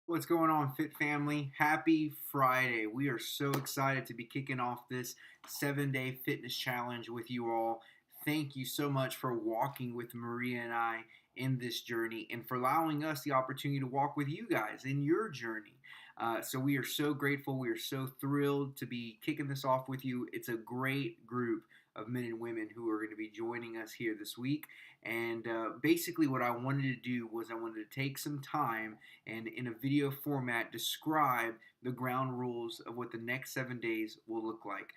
What's going on, Fit Family? Happy Friday. We are so excited to be kicking off this 7-day fitness challenge with you all. Thank you so much for walking with Maria and I in this journey and for allowing us the opportunity to walk with you guys in your journey. So we are so grateful. We are so thrilled to be kicking this off with you. It's a great group of men and women who are going to be joining us here this week. And basically, what I wanted to do was I wanted to take some time and in a video format describe the ground rules of what the next 7 days will look like.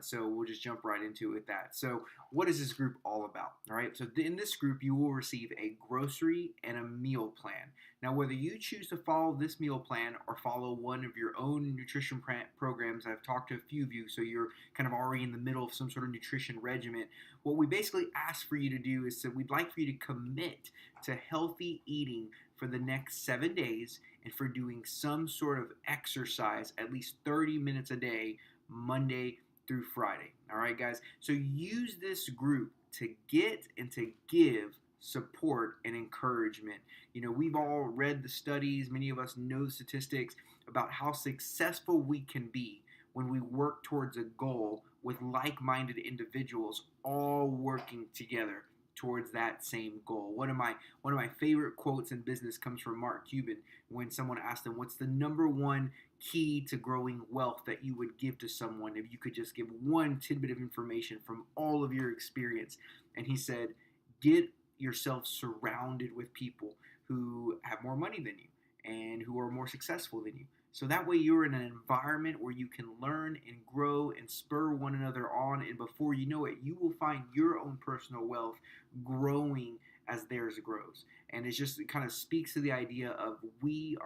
So we'll just jump right into it with that. So what is this group all about? All right. So in this group, you will receive a grocery and a meal plan. Now, whether you choose to follow this meal plan or follow one of your own nutrition programs, I've talked to a few of you, so you're kind of already in the middle of some sort of nutrition regimen. What we basically ask for you to do is that we'd like for you to commit to healthy eating for the next 7 days and for doing some sort of exercise at least 30 minutes a day, Monday through Friday. All right, guys? So use this group to get and to give support and encouragement. You know, we've all read the studies, many of us know the statistics about how successful we can be when we work towards a goal with like-minded individuals all working together towards that same goal. One of my favorite quotes in business comes from Mark Cuban when someone asked him, "What's the number one key to growing wealth that you would give to someone if you could just give one tidbit of information from all of your experience?" And he said, "Get yourself surrounded with people who have more money than you and who are more successful than you. So that way you're in an environment where you can learn and grow and spur one another on. And before you know it, you will find your own personal wealth growing as theirs grows." And it kind of speaks to the idea of we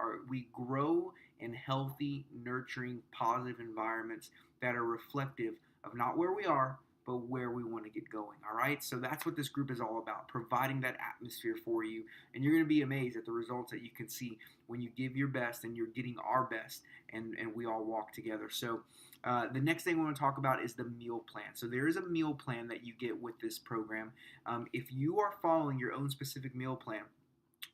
grow in healthy, nurturing, positive environments that are reflective of not where we are, but where we want to get going. All right. So that's what this group is all about, providing that atmosphere for you. And you're going to be amazed at the results that you can see when you give your best and you're getting our best and we all walk together. So the next thing we want to talk about is the meal plan. So there is a meal plan that you get with this program. If you are following your own specific meal plan,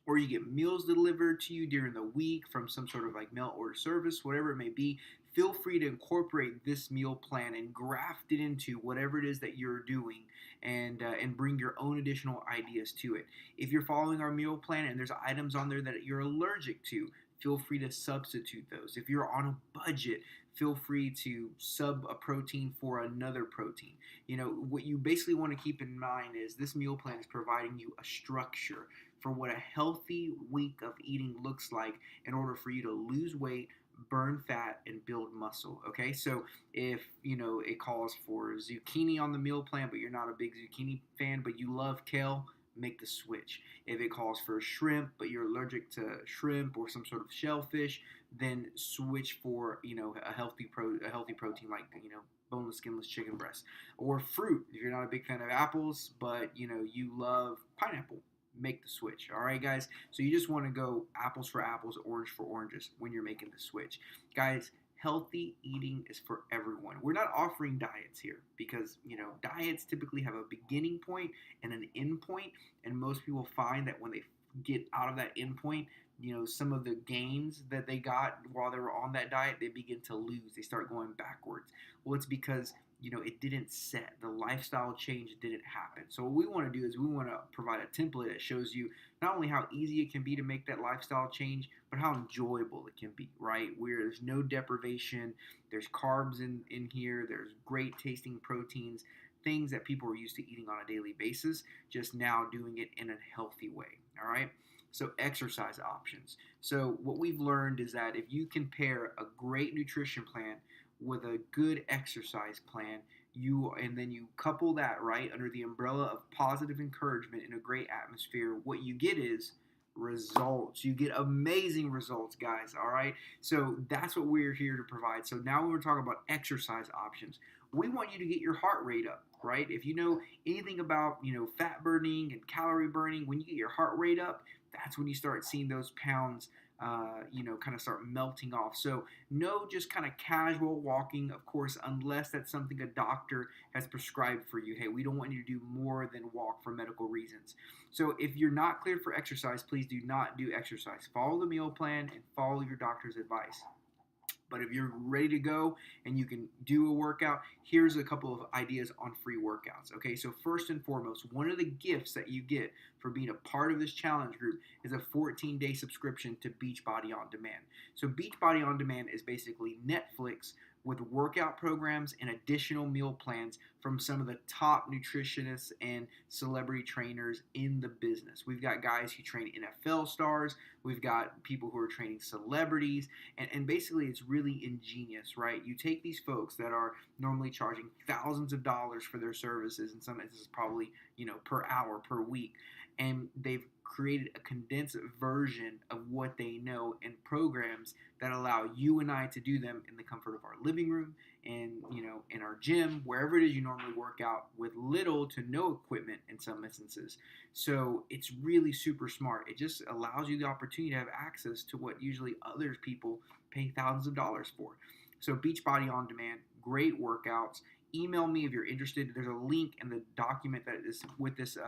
or you get meals delivered to you during the week from some sort of like mail order service, whatever it may be, feel free to incorporate this meal plan and graft it into whatever it is that you're doing and bring your own additional ideas to it. If you're following our meal plan and there's items on there that you're allergic to, feel free to substitute those. If you're on a budget, feel free to sub a protein for another protein. You know, what you basically want to keep in mind is this meal plan is providing you a structure for what a healthy week of eating looks like in order for you to lose weight, burn fat, and build muscle. Okay, so if you know it calls for zucchini on the meal plan, but you're not a big zucchini fan, but you love kale, make the switch. If it calls for shrimp, but you're allergic to shrimp or some sort of shellfish, then switch for a healthy protein like boneless, skinless chicken breast or fruit. If you're not a big fan of apples, but you love pineapple, make the switch. All right, guys. So you just want to go apples for apples, orange for oranges when you're making the switch, guys. Healthy eating is for everyone. We're not offering diets here because diets typically have a beginning point and an end point, and most people find that when they get out of that end point, some of the gains that they got while they were on that diet, they begin to lose. They start going backwards. Well, it's because it didn't set. The lifestyle change didn't happen. So what we want to do is we want to provide a template that shows you not only how easy it can be to make that lifestyle change, but how enjoyable it can be, right? Where there's no deprivation, there's carbs in here, there's great tasting proteins, things that people are used to eating on a daily basis, just now doing it in a healthy way, all right? So exercise options. So what we've learned is that if you can pair a great nutrition plan with a good exercise plan, and then you couple that right under the umbrella of positive encouragement in a great atmosphere, what you get is results. You get amazing results, guys. All right. So that's what we're here to provide. So now we're talking about exercise options. We want you to get your heart rate up, right? If you know anything about fat burning and calorie burning, when you get your heart rate up, that's when you start seeing those pounds kind of start melting off. So no just kind of casual walking, of course, unless that's something a doctor has prescribed for you. Hey, we don't want you to do more than walk for medical reasons. So if you're not cleared for exercise, please do not do exercise. Follow the meal plan and follow your doctor's advice. But if you're ready to go and you can do a workout, here's a couple of ideas on free workouts. Okay, so first and foremost, one of the gifts that you get for being a part of this challenge group is a 14-day subscription to Beachbody On Demand. So Beachbody On Demand is basically Netflix with workout programs and additional meal plans from some of the top nutritionists and celebrity trainers in the business. We've got guys who train NFL stars, we've got people who are training celebrities, and basically it's really ingenious, right? You take these folks that are normally charging thousands of dollars for their services, in some instances probably, per hour, per week, and they've created a condensed version of what they know in programs that allow you and I to do them in the comfort of our living room and in our gym, wherever it is you normally work out, with little to no equipment in some instances. So it's really super smart. It just allows you the opportunity to have access to what usually other people pay thousands of dollars for. So Beachbody On Demand, great workouts. Email me if you're interested. There's a link in the document that is with this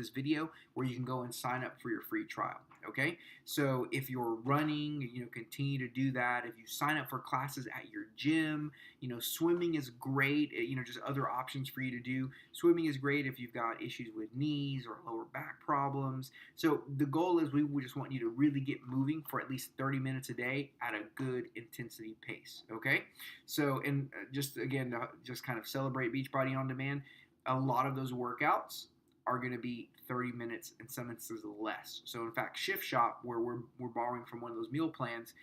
video where you can go and sign up for your free trial. Okay, so if you're running, continue to do that. If you sign up for classes at your gym, swimming is great. Just other options for you to do. Swimming is great if you've got issues with knees or lower back problems. So the goal is we just want you to really get moving for at least 30 minutes a day at a good intensity pace. Okay, so and just again to just kind of celebrate Beachbody On Demand, a lot of those workouts are going to be 30 minutes in some instances less. So in fact, Shift Shop, where we're borrowing from one of those meal plans,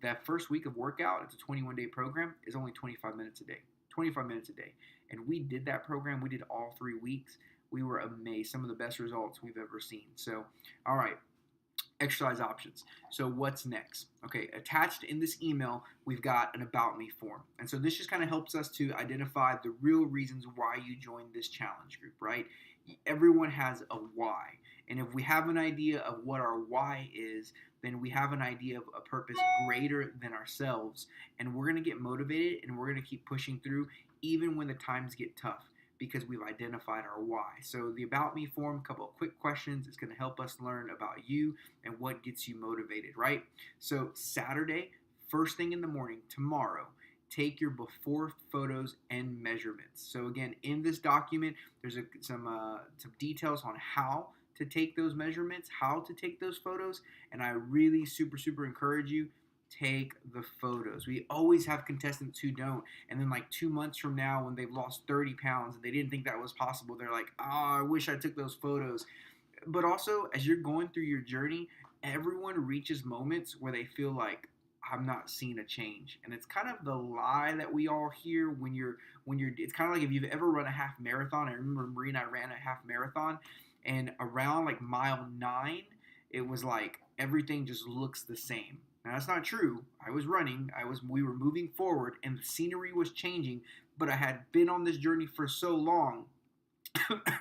that first week of workout, it's a 21-day program, is only 25 minutes a day. 25 minutes a day. And we did that program. We did all 3 weeks. We were amazed. Some of the best results we've ever seen. So, all right. Exercise options. So what's next? Okay, attached in this email, we've got an About Me form. And so this just kind of helps us to identify the real reasons why you joined this challenge group, right? Everyone has a why. And if we have an idea of what our why is, then we have an idea of a purpose greater than ourselves. And we're going to get motivated and we're going to keep pushing through even when the times get tough, because we've identified our why. So the About Me form, a couple of quick questions, is going to help us learn about you and what gets you motivated, right? So Saturday, first thing in the morning, tomorrow, take your before photos and measurements. So again, in this document, there's some details on how to take those measurements, how to take those photos, and I really super encourage you, take the photos. We always have contestants who don't, and then like 2 months from now when they've lost 30 pounds and they didn't think that was possible, they're like, oh, I wish I took those photos. But also, as you're going through your journey, everyone reaches moments where they feel like, I'm not seeing a change. And it's kind of the lie that we all hear when you're it's kind of like if you've ever run a half marathon. I remember Marie and I ran a half marathon, and around like mile 9, it was like everything just looks the same. Now that's not true. I was running, we were moving forward and the scenery was changing, but I had been on this journey for so long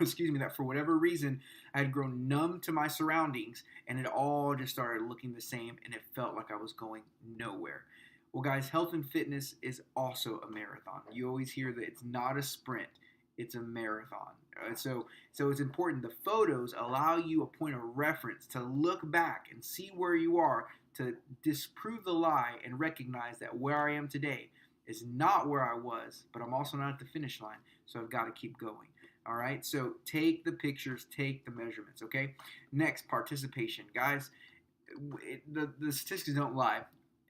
excuse me, that for whatever reason, I had grown numb to my surroundings and it all just started looking the same and it felt like I was going nowhere. Well, guys, health and fitness is also a marathon. You always hear that it's not a sprint, it's a marathon. So it's important. The photos allow you a point of reference to look back and see where you are, to disprove the lie and recognize that where I am today is not where I was, but I'm also not at the finish line, so I've got to keep going. All right, so take the pictures, take the measurements, okay? Next, participation. Guys, the statistics don't lie.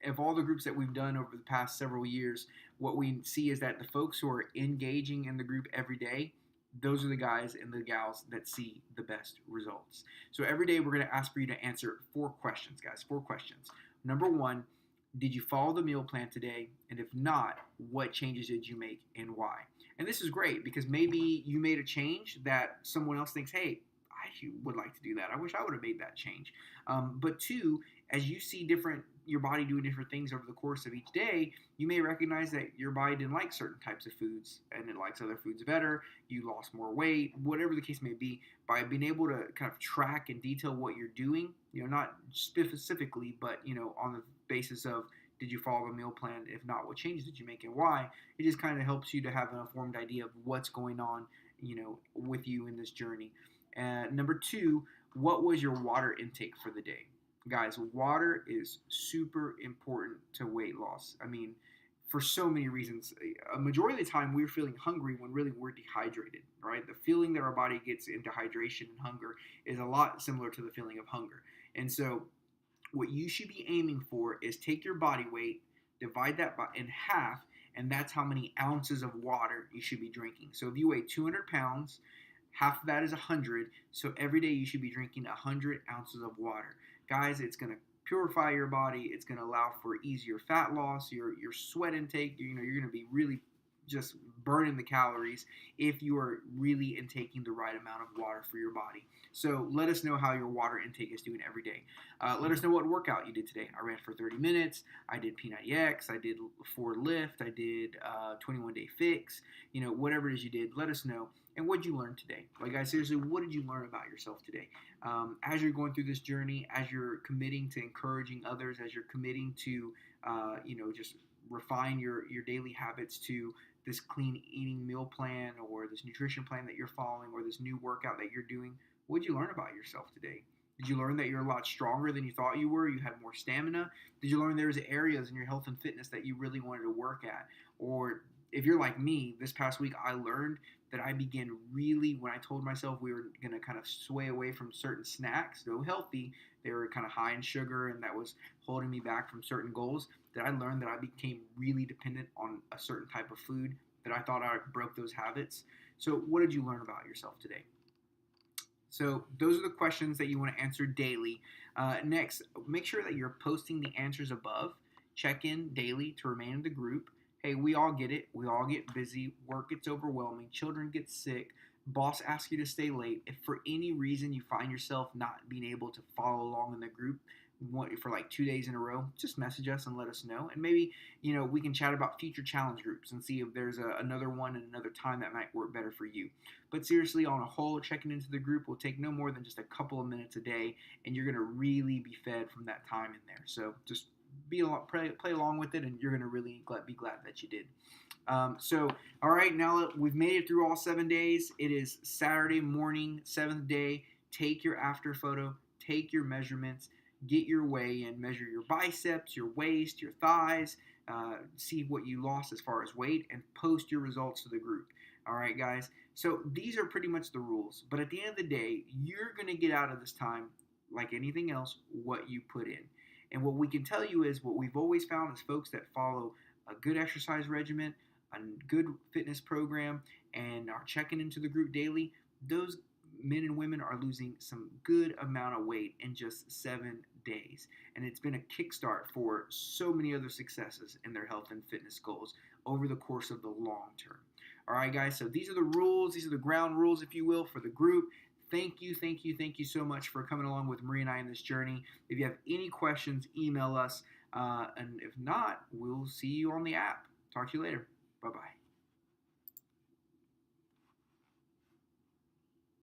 Of all the groups that we've done over the past several years, what we see is that the folks who are engaging in the group every day, those are the guys and the gals that see the best results. So every day we're going to ask for you to answer 4 questions, guys, 4 questions. Number 1, did you follow the meal plan today? And if not, what changes did you make and why? And this is great because maybe you made a change that someone else thinks, hey, I would like to do that. I wish I would have made that change. But 2, as you see your body doing different things over the course of each day, you may recognize that your body didn't like certain types of foods and it likes other foods better. You lost more weight, whatever the case may be. By being able to kind of track and detail what you're doing, not specifically, but on the basis of, did you follow the meal plan? If not, what changes did you make and why? It just kind of helps you to have an informed idea of what's going on, with you in this journey. Number two, what was your water intake for the day? Guys, water is super important to weight loss. I mean, for so many reasons. A majority of the time, we're feeling hungry when really we're dehydrated, right? The feeling that our body gets in dehydration and hunger is a lot similar to the feeling of hunger. And so what you should be aiming for is take your body weight, divide that in half, and that's how many ounces of water you should be drinking. So if you weigh 200 pounds, half of that is 100. So every day you should be drinking 100 ounces of water. Guys, it's going to purify your body. It's going to allow for easier fat loss, your sweat intake. You're going to be really just burning the calories if you are really intaking the right amount of water for your body. So let us know how your water intake is doing every day. Let us know what workout you did today. I ran for 30 minutes. I did P90X. I did 4 lift. I did 21 day fix. Whatever it is you did, let us know. And what did you learn today? Like, guys, seriously, what did you learn about yourself today? As you're going through this journey, as you're committing to encouraging others, as you're committing to, just refine your daily habits to this clean eating meal plan or this nutrition plan that you're following or this new workout that you're doing, what did you learn about yourself today? Did you learn that you're a lot stronger than you thought you were? You had more stamina? Did you learn there's areas in your health and fitness that you really wanted to work at? Or if you're like me, this past week I learned that I began really, when I told myself we were going to kind of sway away from certain snacks, though healthy, they were kind of high in sugar and that was holding me back from certain goals, that I learned that I became really dependent on a certain type of food, that I thought I broke those habits. So what did you learn about yourself today? So those are the questions that you want to answer daily. Next, make sure that you're posting the answers above. Check in daily to remain in the group. Hey, we all get it. We all get busy. Work gets overwhelming. Children get sick. Boss asks you to stay late. If for any reason you find yourself not being able to follow along in the group for like 2 days in a row, just message us and let us know. And maybe, we can chat about future challenge groups and see if there's another one and another time that might work better for you. But seriously, on a whole, checking into the group will take no more than just a couple of minutes a day, and you're going to really be fed from that time in there. So just play along with it, and you're going to really be glad that you did. So, all right, now that we've made it through all 7 days, it is Saturday morning, 7th day. Take your after photo, take your measurements, get your weigh in, measure your biceps, your waist, your thighs, see what you lost as far as weight, and post your results to the group. All right, guys. So these are pretty much the rules. But at the end of the day, you're going to get out of this time, like anything else, what you put in. And what we can tell you is what we've always found is folks that follow a good exercise regimen, a good fitness program, and are checking into the group daily, those men and women are losing some good amount of weight in just 7 days. And it's been a kickstart for so many other successes in their health and fitness goals over the course of the long term. All right, guys, so these are the rules. These are the ground rules, if you will, for the group. Thank you so much for coming along with Marie and I in this journey. If you have any questions, email us. And if not, we'll see you on the app. Talk to you later. Bye-bye.